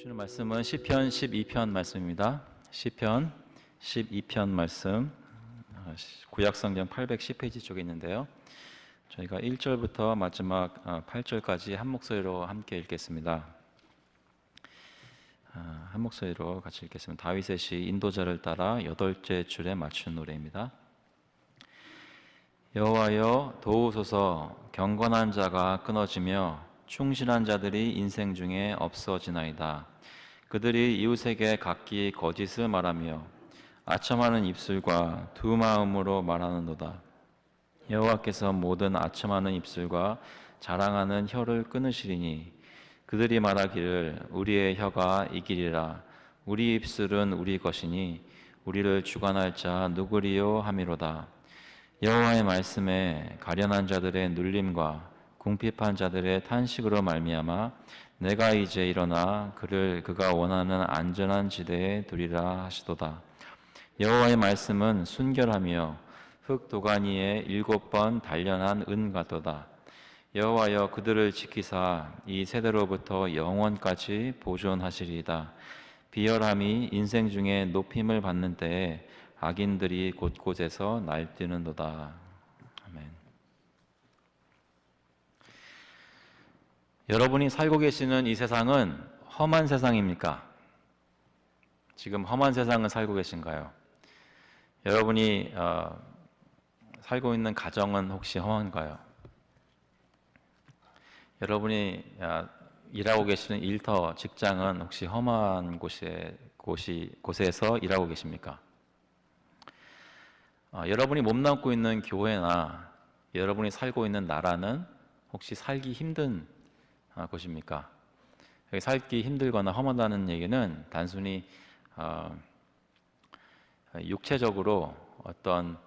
주는 말씀은 시편 12편 말씀입니다. 시편 12편 말씀, 구약성경 810페이지 쪽에 있는데요. 저희가 1절부터 마지막 8절까지 한 목소리로 함께 읽겠습니다. 한 목소리로 같이 읽겠습니다. 다윗의 시 인도자를 따라 8째 줄에 맞춘 노래입니다. 여호와여 도우소서. 경건한 자가 끊어지며 충실한 자들이 인생 중에 없어지나이다. 그들이 이웃에게 각기 거짓을 말하며 아첨하는 입술과 두 마음으로 말하는도다. 여호와께서 모든 아첨하는 입술과 자랑하는 혀를 끊으시리니 그들이 말하기를 우리의 혀가 이기리라. 우리 입술은 우리 것이니 우리를 주관할 자 누구리요 함이로다. 여호와의 말씀에 가련한 자들의 눌림과 궁핍한 자들의 탄식으로 말미암아 내가 이제 일어나 그를 그가 원하는 안전한 지대에 두리라 하시도다. 여호와의 말씀은 순결하며 흙 도가니에 7번 단련한 은 같도다. 여호와여 그들을 지키사 이 세대로부터 영원까지 보존하시리이다. 비열함이 인생 중에 높임을 받는 때에 악인들이 곳곳에서 날뛰는도다. 아멘. 여러분이 살고 계시는 이 세상은 험한 세상입니까? 지금 험한 세상을 살고 계신가요? 여러분이 살고 있는 가정은 혹시 험한가요? 여러분이 일하고 계시는 일터, 직장은 혹시 험한 곳에서 일하고 계십니까? 여러분이 몸담고 있는 교회나 여러분이 살고 있는 나라는 혹시 살기 힘든 곳입니까? 살기 힘들거나 험하다는 얘기는 단순히 육체적으로 어떤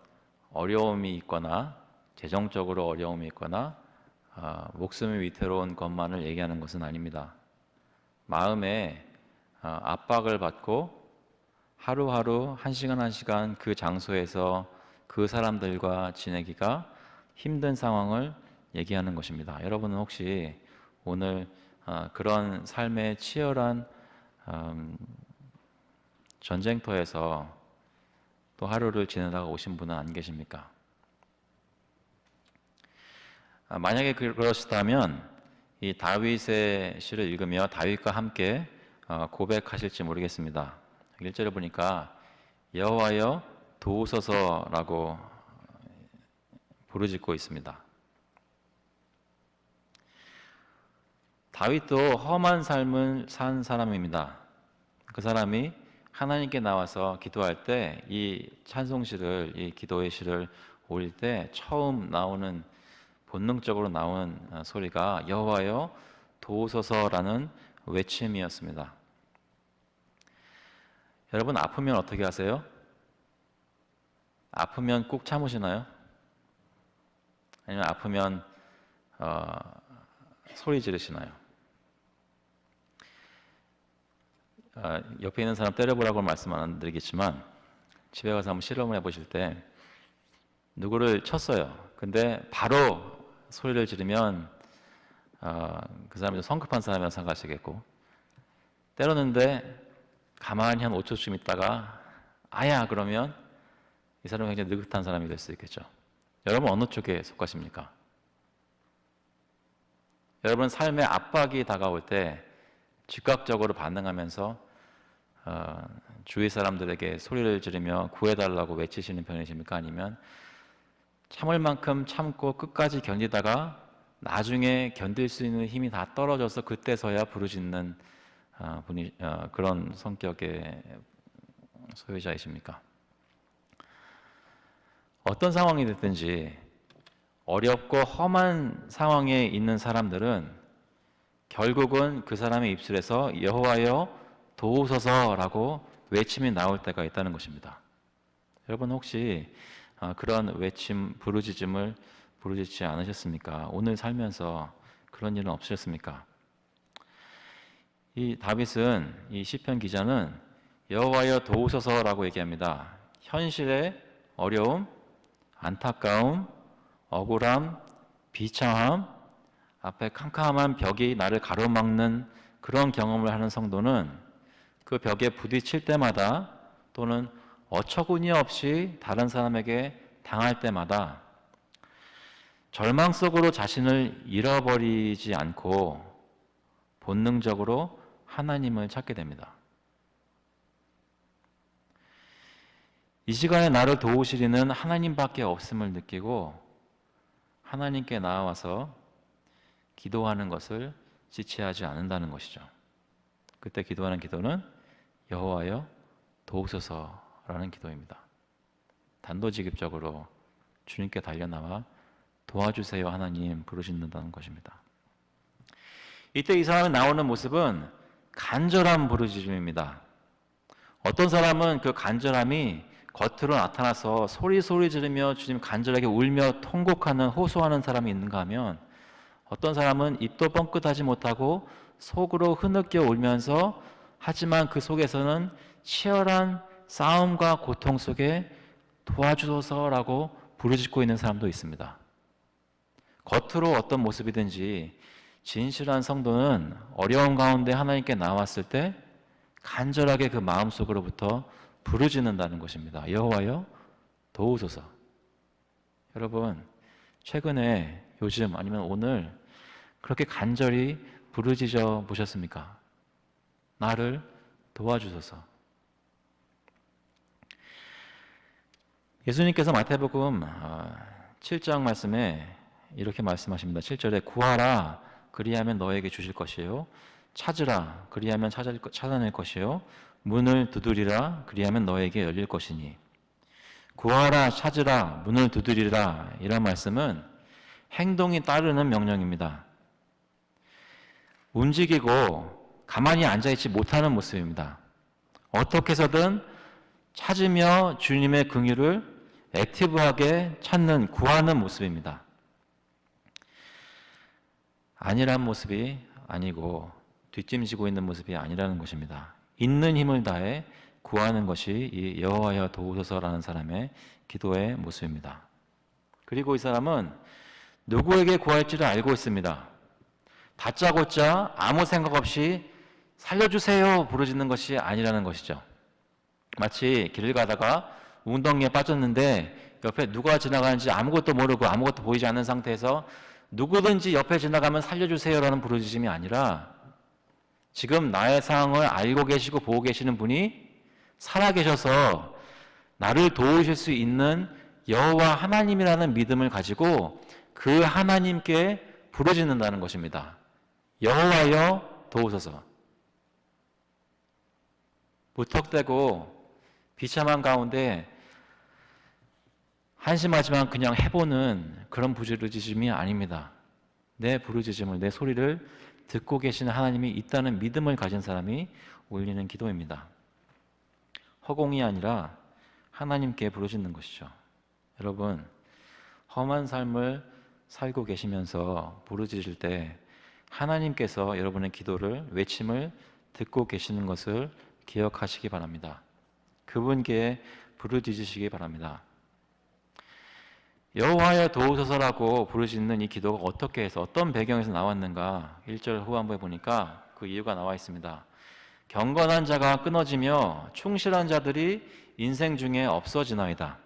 어려움이 있거나 재정적으로 어려움이 있거나 목숨이 위태로운 것만을 얘기하는 것은 아닙니다. 마음에 압박을 받고 하루하루 한 시간 한 시간 그 장소에서 그 사람들과 지내기가 힘든 상황을 얘기하는 것입니다. 여러분은 혹시 오늘 그런 삶의 치열한 전쟁터에서 또 하루를 지내다가 오신 분은 안 계십니까? 만약에 그러시다면 이 다윗의 시를 읽으며 다윗과 함께 고백하실지 모르겠습니다. 1절에 보니까 여호와여 도우소서라고 부르짖고 있습니다. 다윗도 험한 삶을 산 사람입니다. 그 사람이 하나님께 나와서 기도할 때 이 찬송시를, 이 기도의 시를 올릴 때 처음 나오는, 본능적으로 나오는 소리가 여호와여 도우소서라는 외침이었습니다. 여러분 아프면 어떻게 하세요? 아프면 꾹 참으시나요? 아니면 아프면 소리 지르시나요? 옆에 있는 사람 때려보라고 말씀 안 드리겠지만 집에 가서 한번 실험을 해보실 때 누구를 쳤어요. 근데 바로 소리를 지르면 그 사람이 좀 성급한 사람이라고 생각하시겠고, 때렸는데 가만히 한 5초쯤 있다가 아야 그러면 이 사람은 굉장히 느긋한 사람이 될 수 있겠죠. 여러분 어느 쪽에 속하십니까? 여러분 삶의 압박이 다가올 때 즉각적으로 반응하면서 주위 사람들에게 소리를 지르며 구해달라고 외치시는 편이십니까? 아니면 참을 만큼 참고 끝까지 견디다가 나중에 견딜 수 있는 힘이 다 떨어져서 그때서야 부르짖는 그런 성격의 소유자이십니까? 어떤 상황이 됐든지 어렵고 험한 상황에 있는 사람들은 결국은 그 사람의 입술에서 여호와여 도우소서라고 외침이 나올 때가 있다는 것입니다. 여러분 혹시 그런 외침, 부르짖음을 부르짖지 않으셨습니까? 오늘 살면서 그런 일은 없으셨습니까? 이 다윗은, 이 시편 기자는 여호와여 도우소서라고 얘기합니다. 현실의 어려움, 안타까움, 억울함, 비참함, 앞에 캄캄한 벽이 나를 가로막는 그런 경험을 하는 성도는 그 벽에 부딪힐 때마다 또는 어처구니 없이 다른 사람에게 당할 때마다 절망 속으로 자신을 잃어버리지 않고 본능적으로 하나님을 찾게 됩니다. 이 시간에 나를 도우시리는 하나님밖에 없음을 느끼고 하나님께 나아와서 기도하는 것을 지체하지 않는다는 것이죠. 그때 기도하는 기도는 여호와여 도우소서라는 기도입니다. 단도직입적으로 주님께 달려나와 도와주세요 하나님 부르신다는 것입니다. 이때 이 사람이 나오는 모습은 간절한 부르짖음입니다. 어떤 사람은 그 간절함이 겉으로 나타나서 소리 지르며 주님 간절하게 울며 통곡하는 호소하는 사람이 있는가 하면 어떤 사람은 입도 뻥끗하지 못하고 속으로 흐느껴 울면서 하지만 그 속에서는 치열한 싸움과 고통 속에 도와주소서라고 부르짖고 있는 사람도 있습니다. 겉으로 어떤 모습이든지 진실한 성도는 어려운 가운데 하나님께 나왔을 때 간절하게 그 마음속으로부터 부르짖는다는 것입니다. 여호와여 도우소서. 여러분 최근에 요즘 아니면 오늘 그렇게 간절히 부르짖어 보셨습니까? 나를 도와주소서. 예수님께서 마태복음 7장 말씀에 이렇게 말씀하십니다. 7절에 구하라 그리하면 너에게 주실 것이요 찾으라 그리하면 찾아낼 것이요 문을 두드리라 그리하면 너에게 열릴 것이니. 구하라 찾으라 문을 두드리라 이런 말씀은 행동이 따르는 명령입니다. 움직이고 가만히 앉아있지 못하는 모습입니다. 어떻게 해서든 찾으며 주님의 긍휼을 액티브하게 찾는 구하는 모습입니다. 아니란 모습이 아니고 뒷짐지고 있는 모습이 아니라는 것입니다. 있는 힘을 다해 구하는 것이 이 여호와여 도우소서라는 사람의 기도의 모습입니다. 그리고 이 사람은 누구에게 구할지를 알고 있습니다. 다짜고짜 아무 생각 없이 살려주세요 부르짖는 것이 아니라는 것이죠. 마치 길을 가다가 웅덩이에 빠졌는데 옆에 누가 지나가는지 아무것도 모르고 아무것도 보이지 않는 상태에서 누구든지 옆에 지나가면 살려주세요라는 부르짖음이 아니라 지금 나의 상황을 알고 계시고 보고 계시는 분이 살아계셔서 나를 도우실 수 있는 여호와 하나님이라는 믿음을 가지고 그 하나님께 부르짖는다는 것입니다. 여호와여 도우소서. 무턱대고 비참한 가운데 한심하지만 그냥 해보는 그런 부르짖음이 아닙니다. 내 부르짖음을, 내 소리를 듣고 계시는 하나님이 있다는 믿음을 가진 사람이 올리는 기도입니다. 허공이 아니라 하나님께 부르짖는 것이죠. 여러분, 험한 삶을 살고 계시면서 부르짖을 때 하나님께서 여러분의 기도를, 외침을 듣고 계시는 것을 기억하시기 바랍니다. 그분께 부르짖으시기 바랍니다. 여호와여 도우소서라고 부르짖는 이 기도가 어떻게 해서 어떤 배경에서 나왔는가 1절 후반부에 보니까 그 이유가 나와 있습니다. 경건한 자가 끊어지며 충실한 자들이 인생 중에 없어지나이다.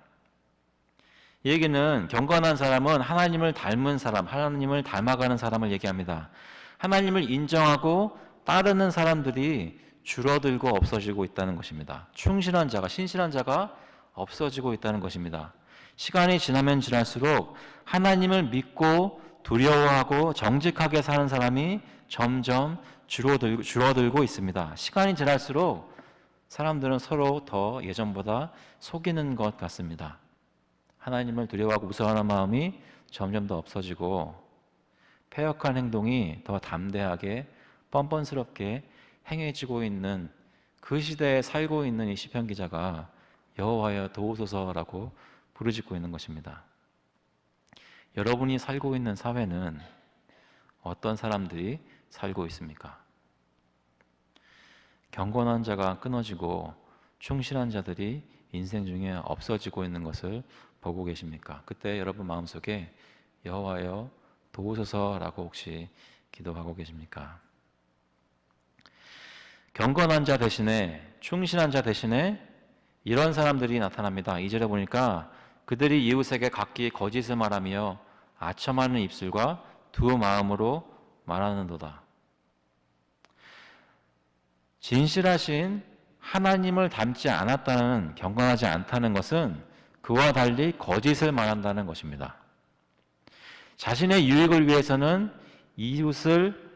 이 얘기는 경건한 사람은 하나님을 닮은 사람, 하나님을 닮아가는 사람을 얘기합니다. 하나님을 인정하고 따르는 사람들이 줄어들고 없어지고 있다는 것입니다. 충실한 자가, 신실한 자가 없어지고 있다는 것입니다. 시간이 지나면 지날수록 하나님을 믿고 두려워하고 정직하게 사는 사람이 점점 줄어들고 있습니다. 시간이 지날수록 사람들은 서로 더 예전보다 속이는 것 같습니다. 하나님을 두려워하고 무서워하는 마음이 점점 더 없어지고 패역한 행동이 더 담대하게 뻔뻔스럽게 행해지고 있는 그 시대에 살고 있는 이 시편 기자가 여호와여 도우소서라고 부르짖고 있는 것입니다. 여러분이 살고 있는 사회는 어떤 사람들이 살고 있습니까? 경건한 자가 끊어지고 충실한 자들이 인생 중에 없어지고 있는 것을 보고 계십니까? 그때 여러분 마음속에 여호와여 도우소서라고 혹시 기도하고 계십니까? 경건한 자 대신에, 충실한 자 대신에 이런 사람들이 나타납니다. 2절에 보니까 그들이 이웃에게 각기 거짓을 말하며 아첨하는 입술과 두 마음으로 말하는도다. 진실하신 하나님을 닮지 않았다는, 경건하지 않다는 것은 그와 달리 거짓을 말한다는 것입니다. 자신의 유익을 위해서는 이웃을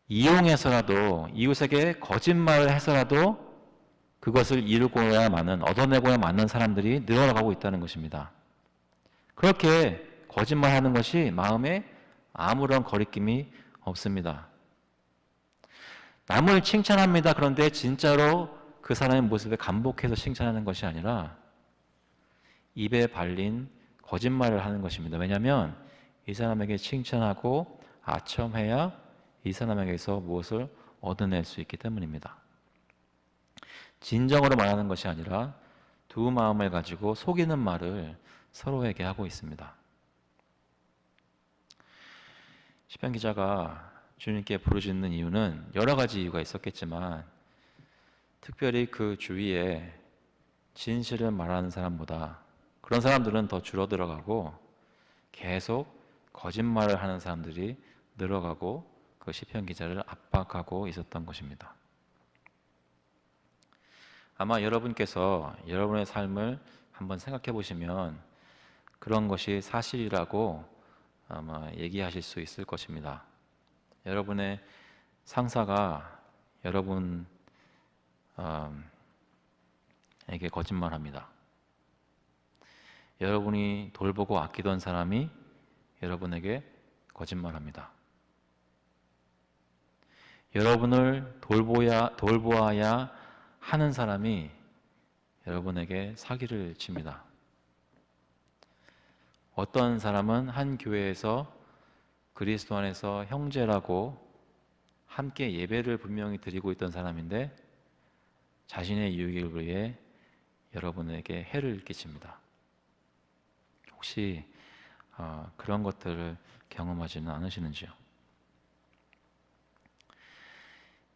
이용해서라도, 이웃에게 거짓말을 해서라도 그것을 이루고야만은, 얻어내고야만은 사람들이 늘어나가고 있다는 것입니다. 그렇게 거짓말하는 것이 마음에 아무런 거리낌이 없습니다. 남을 칭찬합니다. 그런데 진짜로 그 사람의 모습에 감복해서 칭찬하는 것이 아니라 입에 발린 거짓말을 하는 것입니다. 왜냐하면 이 사람에게 칭찬하고 아첨해야 이 사람에게서 무엇을 얻어낼 수 있기 때문입니다. 진정으로 말하는 것이 아니라 두 마음을 가지고 속이는 말을 서로에게 하고 있습니다. 시편 기자가 주님께 부르짖는 이유는 여러 가지 이유가 있었겠지만 특별히 그 주위에 진실을 말하는 사람보다 그런 사람들은 더 줄어들어가고 계속 거짓말을 하는 사람들이 늘어가고 그 시편 기자를 압박하고 있었던 것입니다. 아마 여러분께서 여러분의 삶을 한번 생각해 보시면 그런 것이 사실이라고 아마 얘기하실 수 있을 것입니다. 여러분의 상사가 여러분에게 거짓말합니다. 여러분이 돌보고 아끼던 사람이 여러분에게 거짓말합니다. 여러분을 돌보아야 하는 사람이 여러분에게 사기를 칩니다. 어떤 사람은 한 교회에서 그리스도 안에서 형제라고 함께 예배를 분명히 드리고 있던 사람인데 자신의 유익을 위해 여러분에게 해를 끼칩니다. 혹시 그런 것들을 경험하지는 않으시는지요?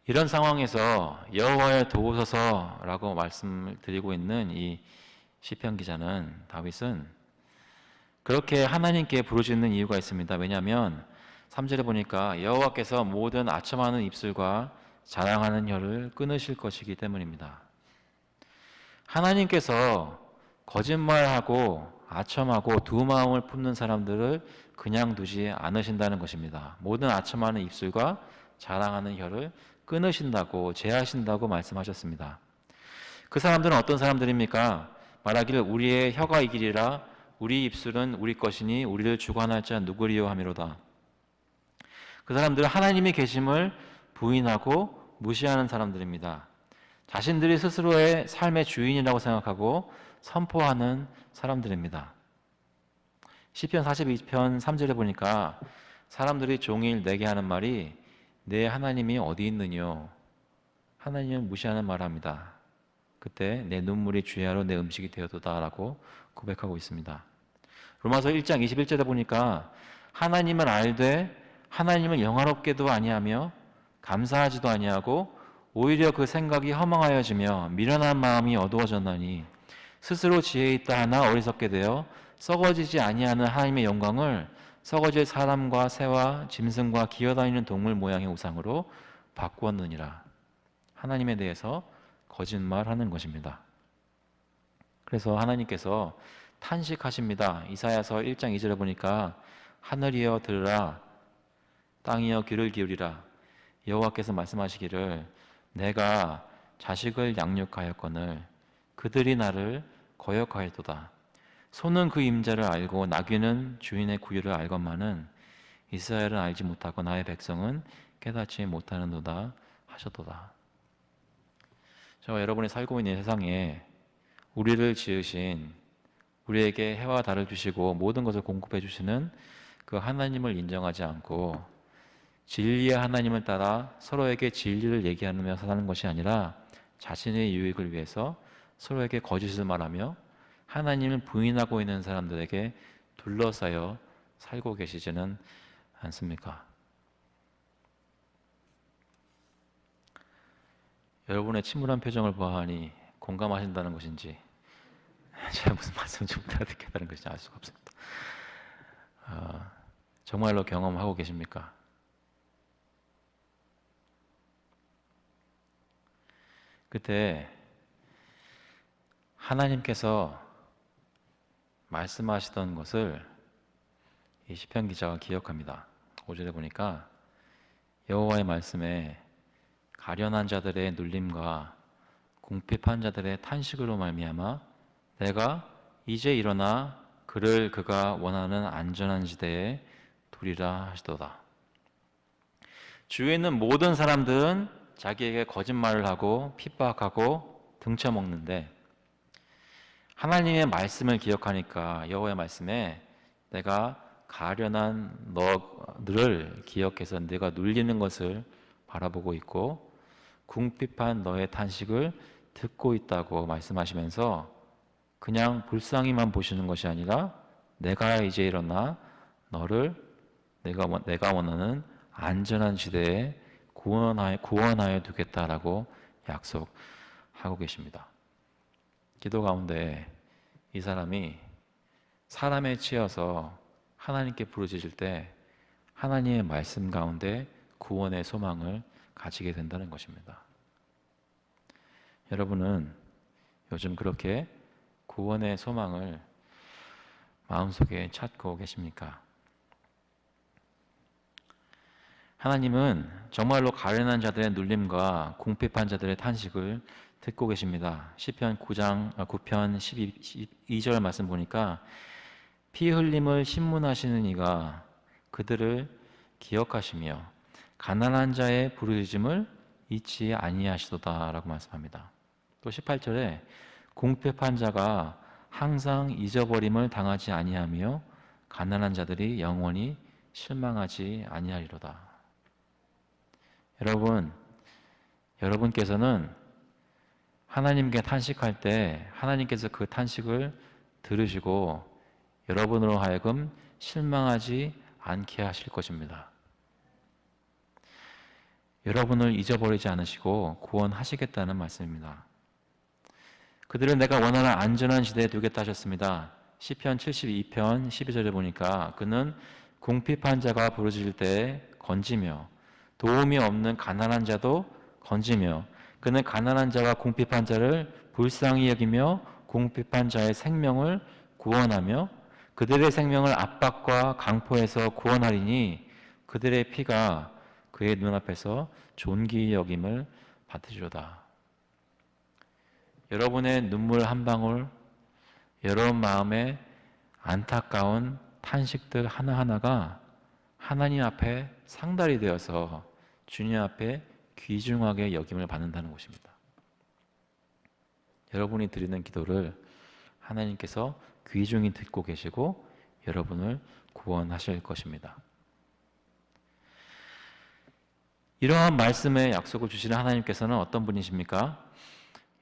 이런 상황에서 여호와여 도우소서라고 말씀을 드리고 있는 이 시편 기자는, 다윗은 그렇게 하나님께 부르짖는 이유가 있습니다. 왜냐하면 3절에 보니까 여호와께서 모든 아첨하는 입술과 자랑하는 혀를 끊으실 것이기 때문입니다. 하나님께서 거짓말하고 아첨하고 두 마음을 품는 사람들을 그냥 두지 않으신다는 것입니다. 모든 아첨하는 입술과 자랑하는 혀를 끊으신다고, 제하신다고 말씀하셨습니다. 그 사람들은 어떤 사람들입니까? 말하기를 우리의 혀가 이기리라, 우리 입술은 우리 것이니 우리를 주관할 자 누구리요 하미로다. 그 사람들은 하나님의 계심을 부인하고 무시하는 사람들입니다. 자신들이 스스로의 삶의 주인이라고 생각하고 선포하는 사람들입니다. 시편 42편 3절에 보니까 사람들이 종일 내게 하는 말이 내 하나님이 어디 있느뇨? 하나님을 무시하는 말을 합니다. 그때 내 눈물이 주야로 내 음식이 되었도다 라고 고백하고 있습니다. 로마서 1장 21절에 보니까 하나님을 알되 하나님을 영화롭게도 아니하며 감사하지도 아니하고 오히려 그 생각이 허망하여지며 미련한 마음이 어두워졌나니 스스로 지혜 있다 하나 어리석게 되어 썩어지지 아니하는 하나님의 영광을 썩어질 사람과 새와 짐승과 기어다니는 동물 모양의 우상으로 바꾸었느니라. 하나님에 대해서 거짓말하는 것입니다. 그래서 하나님께서 탄식하십니다. 이사야서 1장 2절에 보니까 하늘이여 들으라, 땅이여 귀를 기울이라. 여호와께서 말씀하시기를 내가 자식을 양육하였거늘 그들이 나를 거역하였도다. 소는 그 임자를 알고 나귀는 주인의 구유를 알건만은 이스라엘은 알지 못하고 나의 백성은 깨닫지 못하는도다 하셨도다. 저와 여러분이 살고 있는 세상에 우리를 지으신, 우리에게 해와 달을 주시고 모든 것을 공급해 주시는 그 하나님을 인정하지 않고 진리의 하나님을 따라 서로에게 진리를 얘기하며 사는 것이 아니라 자신의 유익을 위해서 서로에게 거짓을 말하며 하나님을 부인하고 있는 사람들에게 둘러싸여 살고 계시지는 않습니까? 여러분의 침울한 표정을 보아하니 공감하신다는 것인지 제가 무슨 말씀인지 못 알아듣겠다는 것인지 알 수가 없습니다. 정말로 경험하고 계십니까? 그때 하나님께서 말씀하시던 것을 이 시편 기자가 기억합니다. 5절에 보니까 여호와의 말씀에 가련한 자들의 눌림과 궁핍한 자들의 탄식으로 말미암아 내가 이제 일어나 그를 그가 원하는 안전한 지대에 두리라 하시도다. 주위에 있는 모든 사람들은 자기에게 거짓말을 하고 핍박하고 등쳐먹는데 하나님의 말씀을 기억하니까 여호와의 말씀에 내가 가련한 너를 기억해서 내가 눌리는 것을 바라보고 있고 궁핍한 너의 탄식을 듣고 있다고 말씀하시면서 그냥 불쌍히만 보시는 것이 아니라 내가 이제 일어나 너를 내가 원하는 안전한 지대에 구원하여 두겠다라고 약속하고 계십니다. 기도 가운데 이 사람이 사람에 치여서 하나님께 부르짖을 때 하나님의 말씀 가운데 구원의 소망을 가지게 된다는 것입니다. 여러분은 요즘 그렇게 구원의 소망을 마음속에 찾고 계십니까? 하나님은 정말로 가련한 자들의 눌림과 궁핍한 자들의 탄식을 듣고 계십니다. 시편 9편 12절 말씀 보니까 피 흘림을 신문하시는 이가 그들을 기억하시며 가난한 자의 부르짖음을 잊지 아니하시도다라고 말씀합니다. 또 18절에 궁핍한 자가 항상 잊어버림을 당하지 아니하며 가난한 자들이 영원히 실망하지 아니하리로다. 여러분께서는 하나님께 탄식할 때 하나님께서 그 탄식을 들으시고 여러분으로 하여금 실망하지 않게 하실 것입니다. 여러분을 잊어버리지 않으시고 구원하시겠다는 말씀입니다. 그들을 내가 원하는 안전한 지대에 두겠다 하셨습니다. 시편 72편 12절에 보니까 그는 궁핍한 자가 부르짖을 때 건지며 도움이 없는 가난한 자도 건지며 그는 가난한 자와 궁핍한 자를 불쌍히 여기며 궁핍한 자의 생명을 구원하며 그들의 생명을 압박과 강포에서 구원하리니 그들의 피가 그의 눈앞에서 존귀히 여김을 받으리로다. 여러분의 눈물 한 방울, 여러분 마음에 안타까운 탄식들 하나하나가 하나님 앞에 상달이 되어서 주님 앞에 귀중하게 여김을 받는다는 것입니다. 여러분이 드리는 기도를 하나님께서 귀중히 듣고 계시고 여러분을 구원하실 것입니다. 이러한 말씀의 약속을 주시는 하나님께서는 어떤 분이십니까?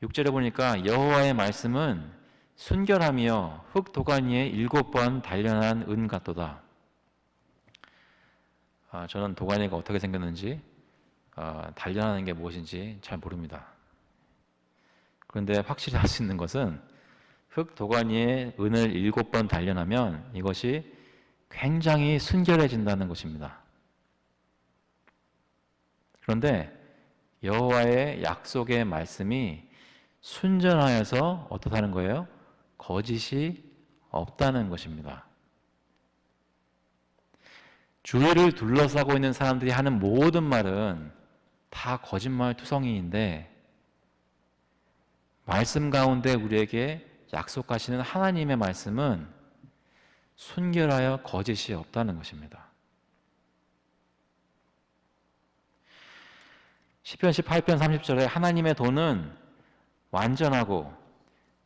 6절에 보니까 여호와의 말씀은 순결하며 흙 도가니에 7번 단련한 은 같도다. 저는 도가니가 어떻게 생겼는지 단련하는 게 무엇인지 잘 모릅니다. 그런데 확실히 알 수 있는 것은 흙 도가니에 은을 7번 단련하면 이것이 굉장히 순결해진다는 것입니다. 그런데 여호와의 약속의 말씀이 순전하여서 어떻다는 거예요? 거짓이 없다는 것입니다. 주위를 둘러싸고 있는 사람들이 하는 모든 말은 다 거짓말 투성이인데 말씀 가운데 우리에게 약속하시는 하나님의 말씀은 순결하여 거짓이 없다는 것입니다. 시편 18편 30절에 하나님의 도는 완전하고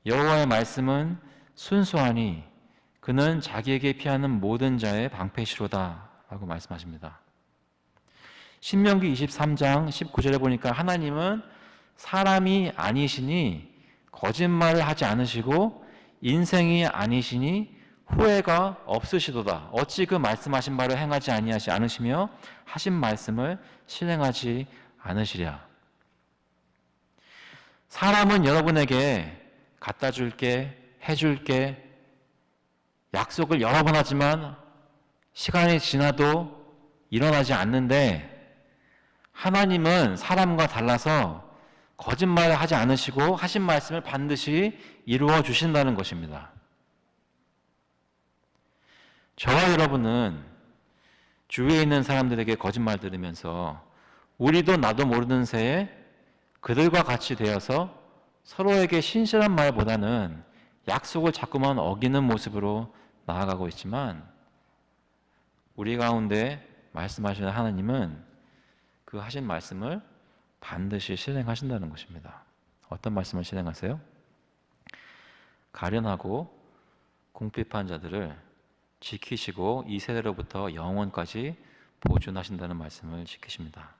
여호와의 말씀은 순수하니 그는 자기에게 피하는 모든 자의 방패시로다 라고 말씀하십니다. 신명기 23장 19절에 보니까 하나님은 사람이 아니시니 거짓말을 하지 않으시고 인생이 아니시니 후회가 없으시도다. 어찌 그 말씀하신 바를 행하지 아니하시 않으시며 하신 말씀을 실행하지 않으시랴. 사람은 여러분에게 갖다 줄게, 해줄게, 약속을 여러 번 하지만 시간이 지나도 일어나지 않는데, 하나님은 사람과 달라서 거짓말을 하지 않으시고 하신 말씀을 반드시 이루어 주신다는 것입니다. 저와 여러분은 주위에 있는 사람들에게 거짓말 들으면서 우리도 나도 모르는 새에 그들과 같이 되어서 서로에게 신실한 말보다는 약속을 자꾸만 어기는 모습으로 나아가고 있지만, 우리 가운데 말씀하시는 하나님은 그 하신 말씀을 반드시 실행하신다는 것입니다. 어떤 말씀을 실행하세요? 가련하고 궁핍한 자들을 지키시고 이 세대로부터 영원까지 보존하신다는 말씀을 지키십니다.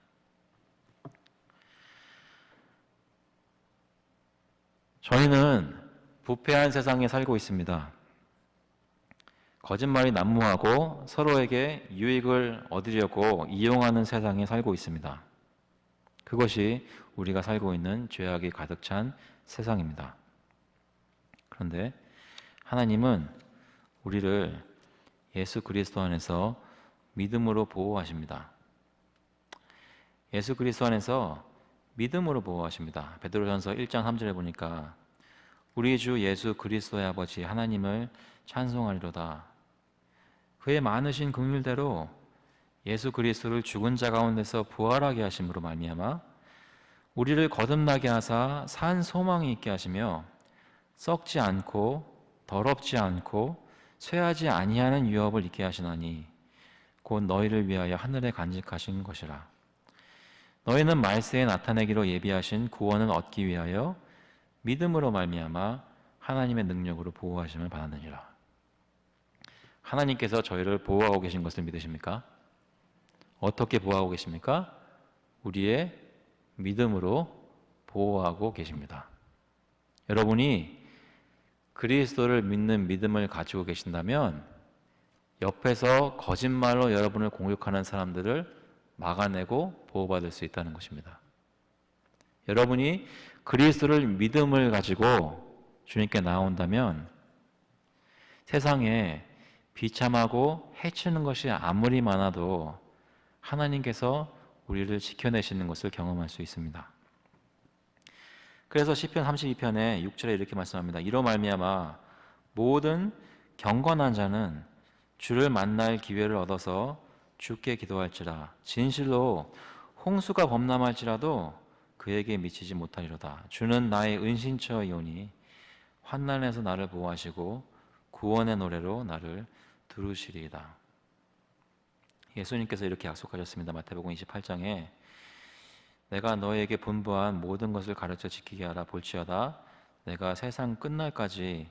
저희는 부패한 세상에 살고 있습니다. 거짓말이 난무하고 서로에게 유익을 얻으려고 이용하는 세상에 살고 있습니다. 그것이 우리가 살고 있는 죄악이 가득 찬 세상입니다. 그런데 하나님은 우리를 예수 그리스도 안에서 믿음으로 보호하십니다. 예수 그리스도 안에서 믿음으로 보호하십니다. 베드로전서 1장 3절에 보니까 우리 주 예수 그리스도의 아버지 하나님을 찬송하리로다. 그의 많으신 긍휼대로 예수 그리스도를 죽은 자 가운데서 부활하게 하심으로 말미암아 우리를 거듭나게 하사 산 소망이 있게 하시며 썩지 않고 더럽지 않고 쇠하지 아니하는 유업을 있게 하시나니 곧 너희를 위하여 하늘에 간직하신 것이라. 너희는 말세에 나타내기로 예비하신 구원을 얻기 위하여 믿음으로 말미암아 하나님의 능력으로 보호하심을 받았느니라. 하나님께서 저희를 보호하고 계신 것을 믿으십니까? 어떻게 보호하고 계십니까? 우리의 믿음으로 보호하고 계십니다. 여러분이 그리스도를 믿는 믿음을 가지고 계신다면 옆에서 거짓말로 여러분을 공격하는 사람들을 막아내고 보호받을 수 있다는 것입니다. 여러분이 그리스도를 믿음을 가지고 주님께 나온다면 세상에 비참하고 해치는 것이 아무리 많아도 하나님께서 우리를 지켜내시는 것을 경험할 수 있습니다. 그래서 시편 32편에 6절에 이렇게 말씀합니다. 이로 말미암아 모든 경건한 자는 주를 만날 기회를 얻어서 주께 기도할지라. 진실로 홍수가 범람할지라도 그에게 미치지 못하리로다. 주는 나의 은신처이오니 환난에서 나를 보호하시고 구원의 노래로 나를 두르시리이다. 예수님께서 이렇게 약속하셨습니다. 마태복음 28장에 내가 너에게 분부한 모든 것을 가르쳐 지키게 하라. 볼지어다 내가 세상 끝날까지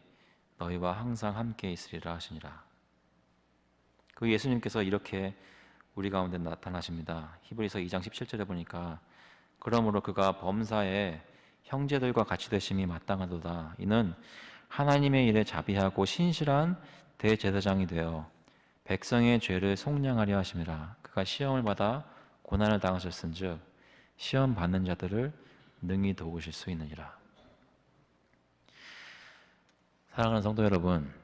너희와 항상 함께 있으리라 하시니라. 그 예수님께서 이렇게 우리 가운데 나타나십니다. 히브리서 2장 17절에 보니까 그러므로 그가 범사에 형제들과 같이 되심이 마땅하도다. 이는 하나님의 일에 자비하고 신실한 대제사장이 되어 백성의 죄를 속량하려 하심이라. 그가 시험을 받아 고난을 당하셨은즉 시험 받는 자들을 능히 도우실 수 있느니라. 사랑하는 성도 여러분,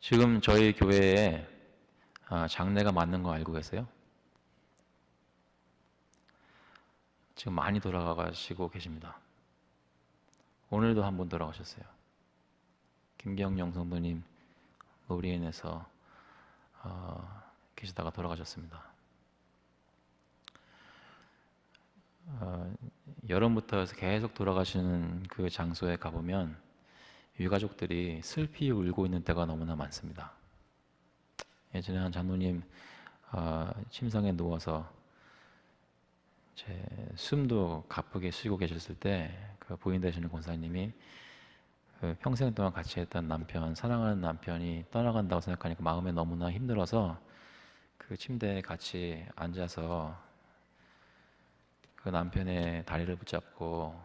지금 저희 교회에 장례가 맞는 거 알고 계세요? 지금 많이 돌아가시고 계십니다. 오늘도 한 분 돌아가셨어요. 김경영 성도님 노리엔에서 계시다가 돌아가셨습니다. 여름부터 해서 계속 돌아가시는 그 장소에 가보면 유가족들이 슬피 울고 있는 때가 너무나 많습니다. 예전에 한 장로님 침상에 누워서 제 숨도 가쁘게 쉬고 계셨을 때 그 부인 되시는 권사님이 그 평생 동안 같이 했던 남편, 사랑하는 남편이 떠나간다고 생각하니까 마음에 너무나 힘들어서 그 침대에 같이 앉아서 그 남편의 다리를 붙잡고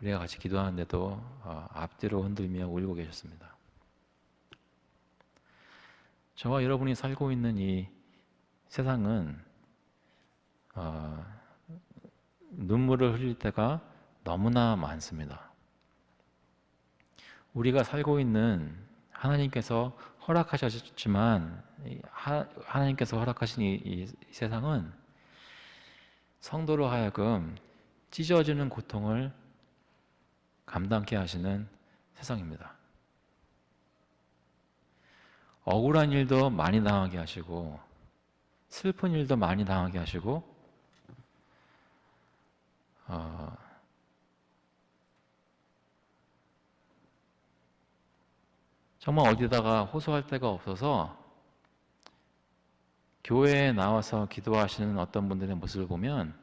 우리가 같이 기도하는데도 앞뒤로 흔들며 울고 계셨습니다. 저와 여러분이 살고 있는 이 세상은 눈물을 흘릴 때가 너무나 많습니다. 우리가 살고 있는 하나님께서 허락하셨지만 하나님께서 허락하신 이 세상은 성도로 하여금 찢어지는 고통을 감당케 하시는 세상입니다. 억울한 일도 많이 당하게 하시고 슬픈 일도 많이 당하게 하시고 정말 어디다가 호소할 데가 없어서 교회에 나와서 기도하시는 어떤 분들의 모습을 보면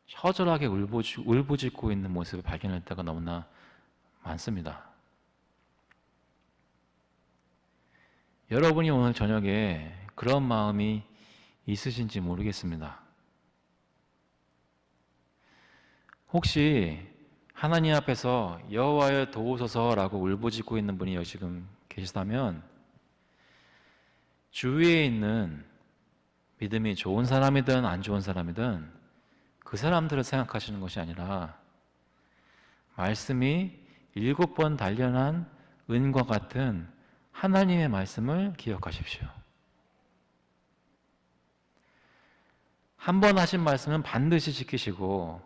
처절하게 울부짖고 있는 모습을 발견할 때가 너무나 많습니다. 여러분이 오늘 저녁에 그런 마음이 있으신지 모르겠습니다. 혹시 하나님 앞에서 여호와여 도우소서라고 울부짖고 있는 분이 지금 계시다면 주위에 있는 믿음이 좋은 사람이든 안 좋은 사람이든 그 사람들을 생각하시는 것이 아니라 말씀이 7번 단련한 은과 같은 하나님의 말씀을 기억하십시오. 한 번 하신 말씀은 반드시 지키시고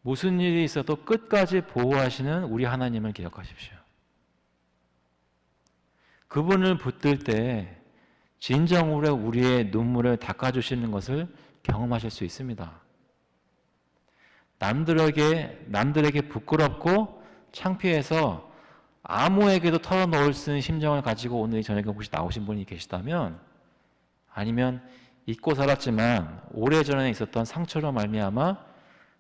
무슨 일이 있어도 끝까지 보호하시는 우리 하나님을 기억하십시오. 그분을 붙들 때 진정으로 우리의 눈물을 닦아주시는 것을 경험하실 수 있습니다. 남들에게 부끄럽고 창피해서 아무에게도 털어놓을 수 있는 심정을 가지고 오늘 저녁에 혹시 나오신 분이 계시다면, 아니면 잊고 살았지만 오래전에 있었던 상처로 말미암아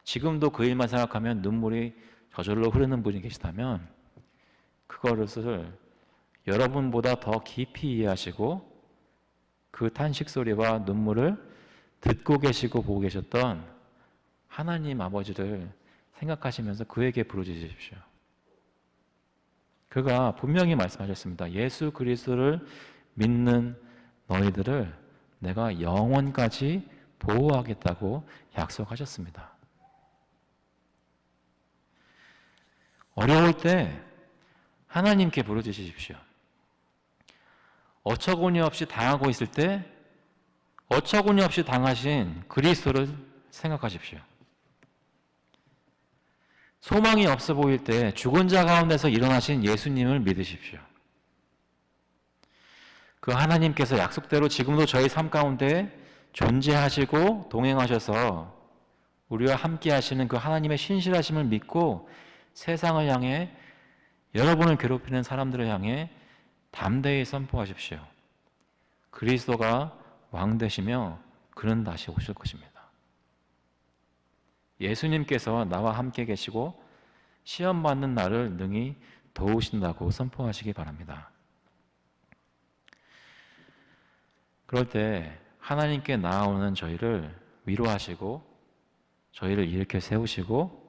지금도 그 일만 생각하면 눈물이 저절로 흐르는 분이 계시다면, 그것을 여러분보다 더 깊이 이해하시고 그 탄식 소리와 눈물을 듣고 계시고 보고 계셨던 하나님 아버지를 생각하시면서 그에게 부르짖으십시오. 그가 분명히 말씀하셨습니다. 예수 그리스도를 믿는 너희들을 내가 영원까지 보호하겠다고 약속하셨습니다. 어려울 때 하나님께 부르짖으십시오. 어처구니 없이 당하고 있을 때 어처구니 없이 당하신 그리스도를 생각하십시오. 소망이 없어 보일 때 죽은 자 가운데서 일어나신 예수님을 믿으십시오. 그 하나님께서 약속대로 지금도 저희 삶 가운데 존재하시고 동행하셔서 우리와 함께 하시는 그 하나님의 신실하심을 믿고 세상을 향해, 여러분을 괴롭히는 사람들을 향해 담대히 선포하십시오. 그리스도가 왕 되시며 그는 다시 오실 것입니다. 예수님께서 나와 함께 계시고 시험받는 나를 능히 도우신다고 선포하시기 바랍니다. 그럴 때 하나님께 나아오는 저희를 위로하시고 저희를 일으켜 세우시고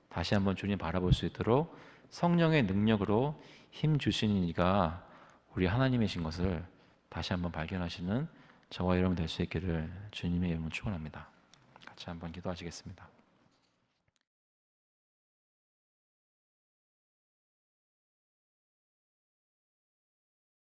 다시 한번 주님 바라볼 수 있도록 성령의 능력으로 힘 주시는 이가 우리 하나님이신 것을 다시 한번 발견하시는 저와 여러분 될 수 있기를 주님의 이름으로 축원합니다. 같이 한번 기도하시겠습니다.